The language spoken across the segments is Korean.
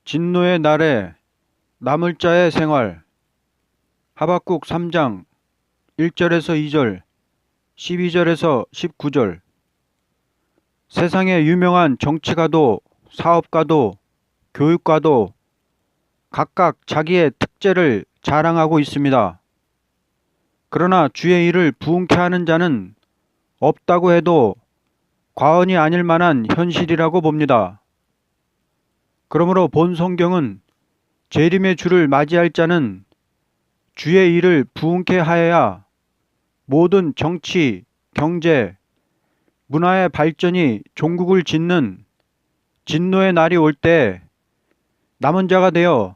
진노의 날에 남을 자의 생활. 하박국 3장 1절에서 2절, 12절에서 19절. 세상의 유명한 정치가도 사업가도 교육가도 각각 자기의 특재를 자랑하고 있습니다. 그러나 주의 일을 부응케 하는 자는 없다고 해도 과언이 아닐 만한 현실이라고 봅니다. 그러므로 본 성경은 재림의 주를 맞이할 자는 주의 일을 부응케 하여야 모든 정치, 경제, 문화의 발전이 종국을 짓는 진노의 날이 올 때 남은 자가 되어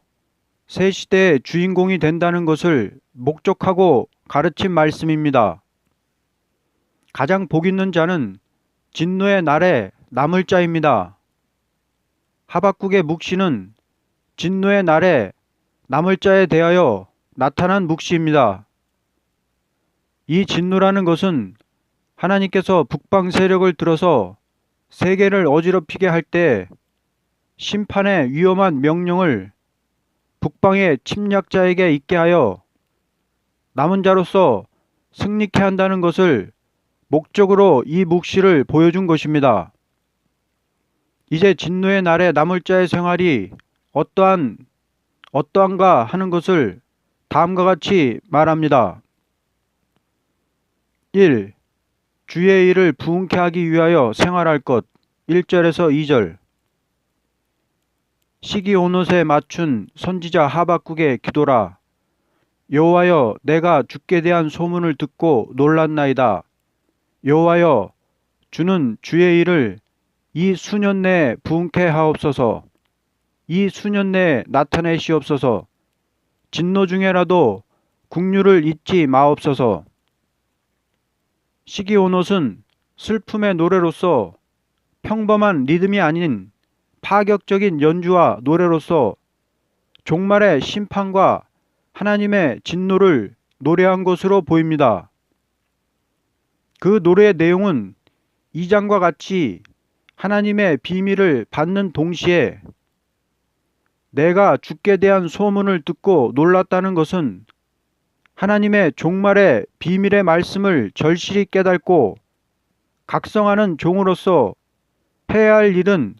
새 시대의 주인공이 된다는 것을 목적하고 가르친 말씀입니다. 가장 복 있는 자는 진노의 날에 남을 자입니다. 하박국의 묵시는 진노의 날에 남을 자에 대하여 나타난 묵시입니다. 이 진노라는 것은 하나님께서 북방 세력을 들어서 세계를 어지럽히게 할 때 심판의 위험한 명령을 북방의 침략자에게 있게 하여 남은 자로서 승리케 한다는 것을 목적으로 이 묵시를 보여준 것입니다. 이제 진노의 날에 남을 자의 생활이 어떠한가 하는 것을 다음과 같이 말합니다. 1. 주의 일을 부응케 하기 위하여 생활할 것. 1절에서 2절. 시기 온옷에 맞춘 선지자 하박국의 기도라. 여호와여, 내가 주께 대한 소문을 듣고 놀랐나이다. 여호와여, 주는 주의 일을 이 수년 내에 부응케 하옵소서. 이 수년 내에 나타내시옵소서. 진노 중에라도 국류를 잊지 마옵소서. 시기 온옷은 슬픔의 노래로서 평범한 리듬이 아닌 파격적인 연주와 노래로서 종말의 심판과 하나님의 진노를 노래한 것으로 보입니다. 그 노래의 내용은 2장과 같이 하나님의 비밀을 받는 동시에 내가 주께 대한 소문을 듣고 놀랐다는 것은 하나님의 종말의 비밀의 말씀을 절실히 깨닫고 각성하는 종으로서 해야 할 일은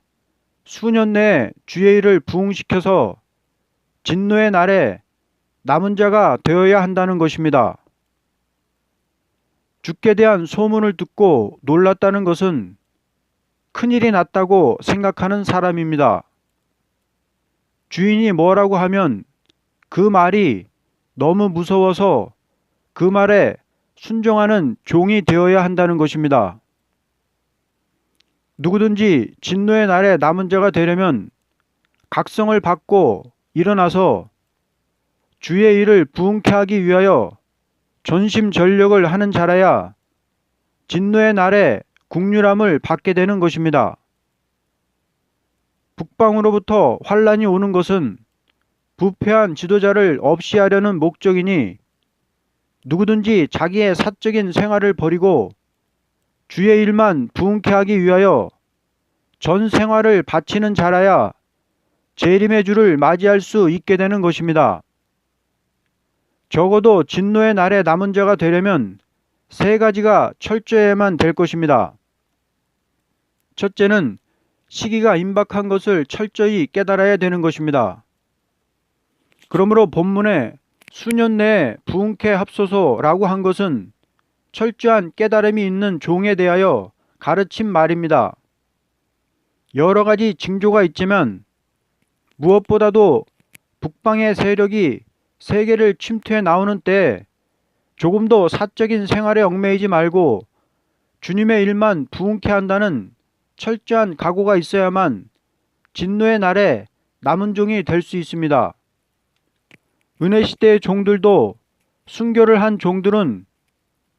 수년 내에 주의 일을 부응시켜서 진노의 날에 남은 자가 되어야 한다는 것입니다. 주께 대한 소문을 듣고 놀랐다는 것은 큰일이 났다고 생각하는 사람입니다. 주인이 뭐라고 하면 그 말이 너무 무서워서 그 말에 순종하는 종이 되어야 한다는 것입니다. 누구든지 진노의 날에 남은 자가 되려면 각성을 받고 일어나서 주의 일을 부응케 하기 위하여 전심전력을 하는 자라야 진노의 날에 국률함을 받게 되는 것입니다. 북방으로부터 환란이 오는 것은 부패한 지도자를 없이 하려는 목적이니 누구든지 자기의 사적인 생활을 버리고 주의 일만 부응케 하기 위하여 전 생활을 바치는 자라야 재림의 주를 맞이할 수 있게 되는 것입니다. 적어도 진노의 날에 남은 자가 되려면 세 가지가 철저해야만 될 것입니다. 첫째는 시기가 임박한 것을 철저히 깨달아야 되는 것입니다. 그러므로 본문에 수년 내에 부응케 합소서라고 한 것은 철저한 깨달음이 있는 종에 대하여 가르친 말입니다. 여러 가지 징조가 있지만 무엇보다도 북방의 세력이 세계를 침투해 나오는 때에 조금도 사적인 생활에 얽매이지 말고 주님의 일만 부응케 한다는 철저한 각오가 있어야만 진노의 날에 남은 종이 될 수 있습니다. 은혜시대의 종들도 순교를 한 종들은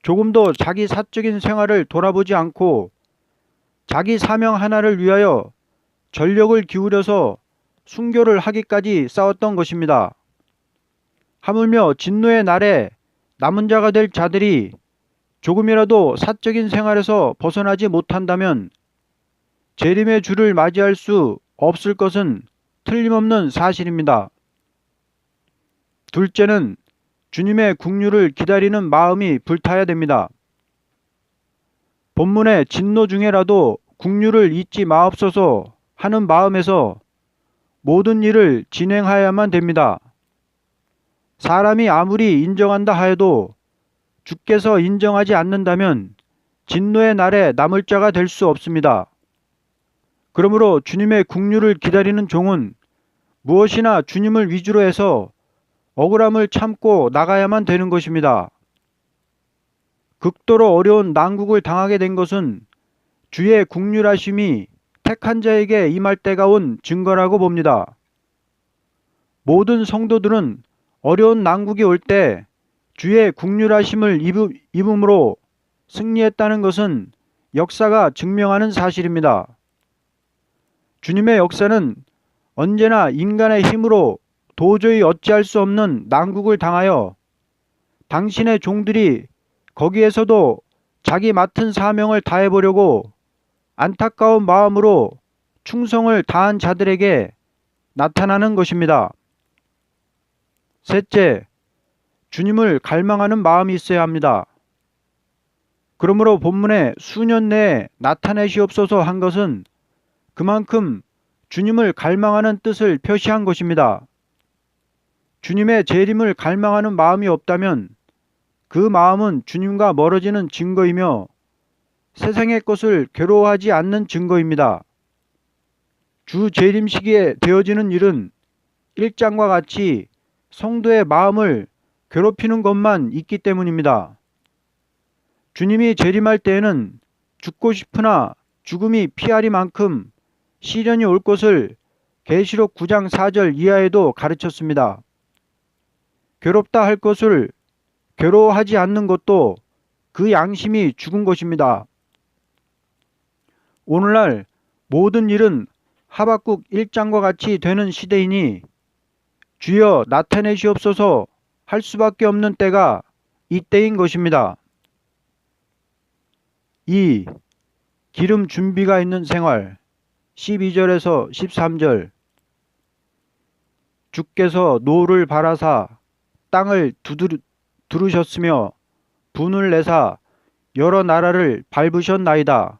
조금도 자기 사적인 생활을 돌아보지 않고 자기 사명 하나를 위하여 전력을 기울여서 순교를 하기까지 싸웠던 것입니다. 하물며 진노의 날에 남은 자가 될 자들이 조금이라도 사적인 생활에서 벗어나지 못한다면 재림의 주를 맞이할 수 없을 것은 틀림없는 사실입니다. 둘째는 주님의 국류를 기다리는 마음이 불타야 됩니다. 본문의 진노 중에라도 국류를 잊지 마옵소서 하는 마음에서 모든 일을 진행하여야만 됩니다. 사람이 아무리 인정한다 하여도 주께서 인정하지 않는다면 진노의 날에 남을 자가 될 수 없습니다. 그러므로 주님의 국류를 기다리는 종은 무엇이나 주님을 위주로 해서 억울함을 참고 나가야만 되는 것입니다. 극도로 어려운 난국을 당하게 된 것은 주의 국률하심이 택한 자에게 임할 때가 온 증거라고 봅니다. 모든 성도들은 어려운 난국이 올 때 주의 국률하심을 입음으로 승리했다는 것은 역사가 증명하는 사실입니다. 주님의 역사는 언제나 인간의 힘으로 도저히 어찌할 수 없는 난국을 당하여 당신의 종들이 거기에서도 자기 맡은 사명을 다해보려고 안타까운 마음으로 충성을 다한 자들에게 나타나는 것입니다. 셋째, 주님을 갈망하는 마음이 있어야 합니다. 그러므로 본문에 수년 내에 나타내시옵소서 한 것은 그만큼 주님을 갈망하는 뜻을 표시한 것입니다. 주님의 재림을 갈망하는 마음이 없다면 그 마음은 주님과 멀어지는 증거이며 세상의 것을 괴로워하지 않는 증거입니다. 주 재림 시기에 되어지는 일은 1장과 같이 성도의 마음을 괴롭히는 것만 있기 때문입니다. 주님이 재림할 때에는 죽고 싶으나 죽음이 피하리만큼 시련이 올 것을 계시록 9장 4절 이하에도 가르쳤습니다. 괴롭다 할 것을 괴로워하지 않는 것도 그 양심이 죽은 것입니다. 오늘날 모든 일은 하박국 1장과 같이 되는 시대이니 주여 나타내시옵소서 할 수밖에 없는 때가 이때인 것입니다. 2. 기름 준비가 있는 생활 12절에서 13절 주께서 노를 바라사 땅을 두르셨으며 분을 내사 여러 나라를 밟으셨나이다.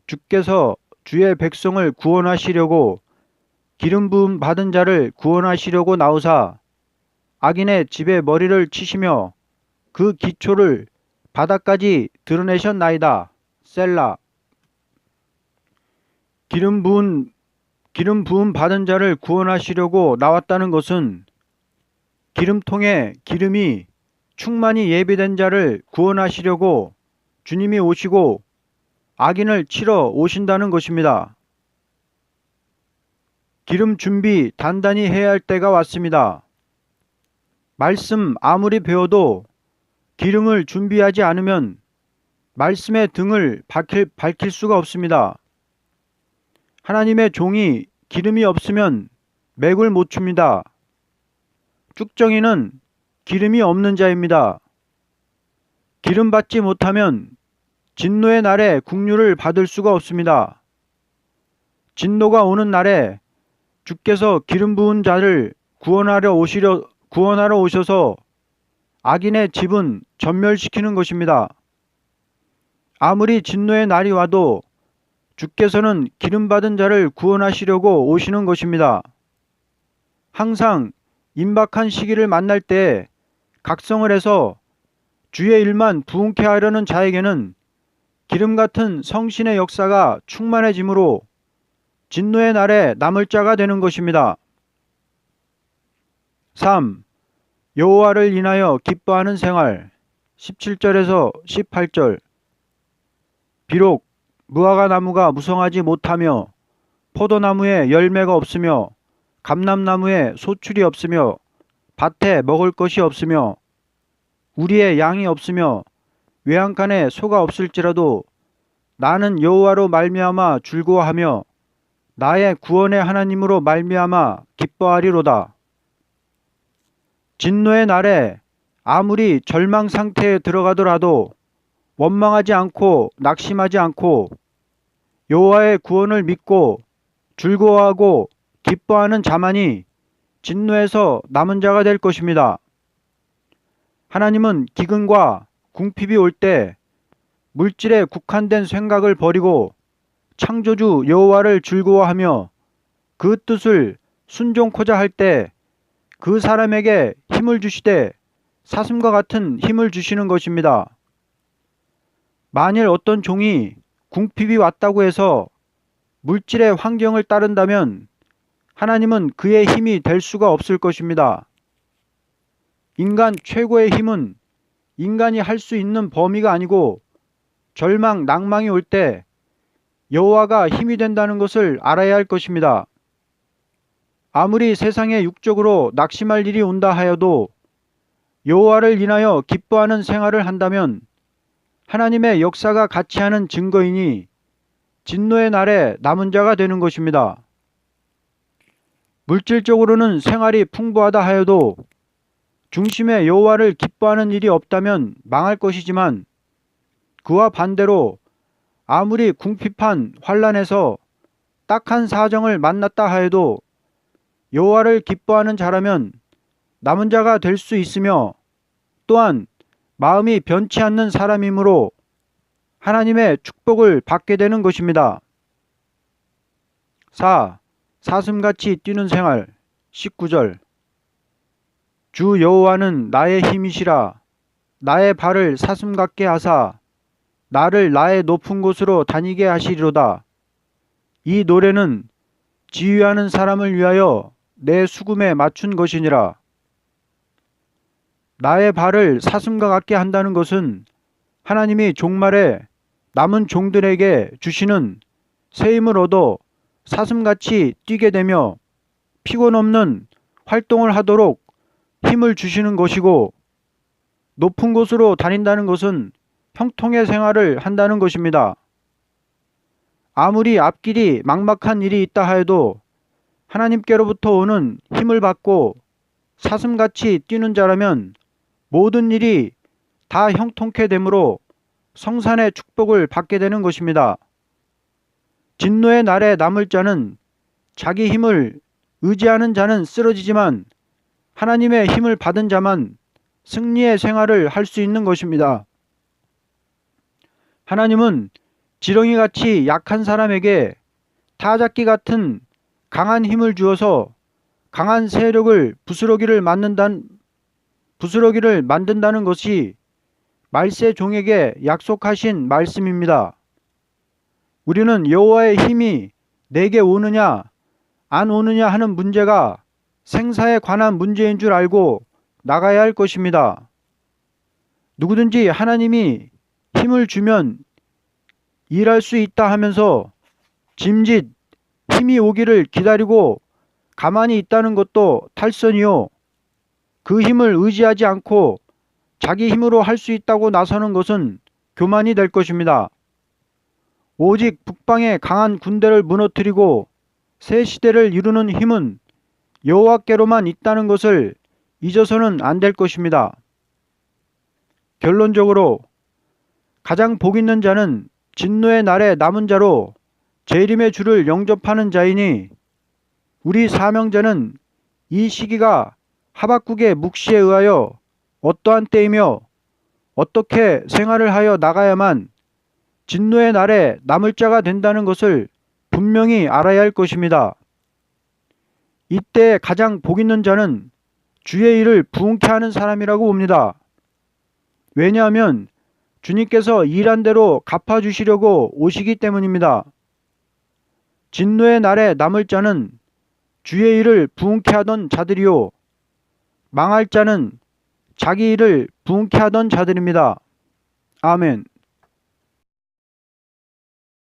주께서 주의 백성을 구원하시려고 기름 부음 받은 자를 구원하시려고 나오사 악인의 집에 머리를 치시며 그 기초를 바닥까지 드러내셨나이다. 셀라. 기름 부음 받은 자를 구원하시려고 나왔다는 것은 기름통에 기름이 충만히 예비된 자를 구원하시려고 주님이 오시고 악인을 치러 오신다는 것입니다. 기름 준비 단단히 해야 할 때가 왔습니다. 말씀 아무리 배워도 기름을 준비하지 않으면 말씀의 등을 밝힐 수가 없습니다. 하나님의 종이 기름이 없으면 맥을 못 춥니다. 쭉정이는 기름이 없는 자입니다. 기름 받지 못하면 진노의 날에 국류를 받을 수가 없습니다. 진노가 오는 날에 주께서 기름 부은 자를 구원하러 오셔서 악인의 집은 전멸시키는 것입니다. 아무리 진노의 날이 와도 주께서는 기름 받은 자를 구원하시려고 오시는 것입니다. 항상 임박한 시기를 만날 때 각성을 해서 주의 일만 부응케 하려는 자에게는 기름 같은 성신의 역사가 충만해지므로 진노의 날에 남을 자가 되는 것입니다. 3. 여호와를 인하여 기뻐하는 생활 17절에서 18절 비록 무화과 나무가 무성하지 못하며 포도나무에 열매가 없으며 감람나무에 소출이 없으며 밭에 먹을 것이 없으며 우리의 양이 없으며 외양간에 소가 없을지라도 나는 여호와로 말미암아 즐거워하며 나의 구원의 하나님으로 말미암아 기뻐하리로다. 진노의 날에 아무리 절망 상태에 들어가더라도 원망하지 않고 낙심하지 않고 여호와의 구원을 믿고 즐거워하고 기뻐하는 자만이 진노에서 남은 자가 될 것입니다. 하나님은 기근과 궁핍이 올 때 물질에 국한된 생각을 버리고 창조주 여호와를 즐거워하며 그 뜻을 순종코자 할 때 그 사람에게 힘을 주시되 사슴과 같은 힘을 주시는 것입니다. 만일 어떤 종이 궁핍이 왔다고 해서 물질의 환경을 따른다면 하나님은 그의 힘이 될 수가 없을 것입니다. 인간 최고의 힘은 인간이 할 수 있는 범위가 아니고 절망, 낭망이 올 때 여호와가 힘이 된다는 것을 알아야 할 것입니다. 아무리 세상에 육적으로 낙심할 일이 온다 하여도 여호와를 인하여 기뻐하는 생활을 한다면 하나님의 역사가 같이 하는 증거이니 진노의 날에 남은 자가 되는 것입니다. 물질적으로는 생활이 풍부하다 하여도 중심에 여호와를 기뻐하는 일이 없다면 망할 것이지만 그와 반대로 아무리 궁핍한 환난에서 딱한 사정을 만났다 하여도 여호와를 기뻐하는 자라면 남은 자가 될 수 있으며 또한 마음이 변치 않는 사람이므로 하나님의 축복을 받게 되는 것입니다. 4. 사슴같이 뛰는 생활 19절 주 여호와는 나의 힘이시라 나의 발을 사슴 같게 하사 나를 나의 높은 곳으로 다니게 하시리로다. 이 노래는 지휘하는 사람을 위하여 내 수금에 맞춘 것이니라. 나의 발을 사슴과 같게 한다는 것은 하나님이 종말에 남은 종들에게 주시는 새 힘을 얻어 사슴같이 뛰게 되며 피곤 없는 활동을 하도록 힘을 주시는 것이고 높은 곳으로 다닌다는 것은 형통의 생활을 한다는 것입니다. 아무리 앞길이 막막한 일이 있다 하여도 하나님께로부터 오는 힘을 받고 사슴같이 뛰는 자라면 모든 일이 다 형통케 되므로 성산의 축복을 받게 되는 것입니다. 진노의 날에 남을 자는 자기 힘을 의지하는 자는 쓰러지지만 하나님의 힘을 받은 자만 승리의 생활을 할 수 있는 것입니다. 하나님은 지렁이같이 약한 사람에게 타작기 같은 강한 힘을 주어서 강한 세력을 부스러기를 만든다는 것이 말세 종에게 약속하신 말씀입니다. 우리는 여호와의 힘이 내게 오느냐 안 오느냐 하는 문제가 생사에 관한 문제인 줄 알고 나가야 할 것입니다. 누구든지 하나님이 힘을 주면 일할 수 있다 하면서 짐짓 힘이 오기를 기다리고 가만히 있다는 것도 탈선이요. 그 힘을 의지하지 않고 자기 힘으로 할 수 있다고 나서는 것은 교만이 될 것입니다. 오직 북방의 강한 군대를 무너뜨리고 새 시대를 이루는 힘은 여호와께로만 있다는 것을 잊어서는 안 될 것입니다. 결론적으로 가장 복 있는 자는 진노의 날에 남은 자로 재림의 주를 영접하는 자이니 우리 사명자는 이 시기가 하박국의 묵시에 의하여 어떠한 때이며 어떻게 생활을 하여 나가야만 진노의 날에 남을 자가 된다는 것을 분명히 알아야 할 것입니다. 이때 가장 복 있는 자는 주의 일을 부응케 하는 사람이라고 봅니다. 왜냐하면 주님께서 일한 대로 갚아주시려고 오시기 때문입니다. 진노의 날에 남을 자는 주의 일을 부응케 하던 자들이요 망할 자는 자기 일을 부응케 하던 자들입니다. 아멘.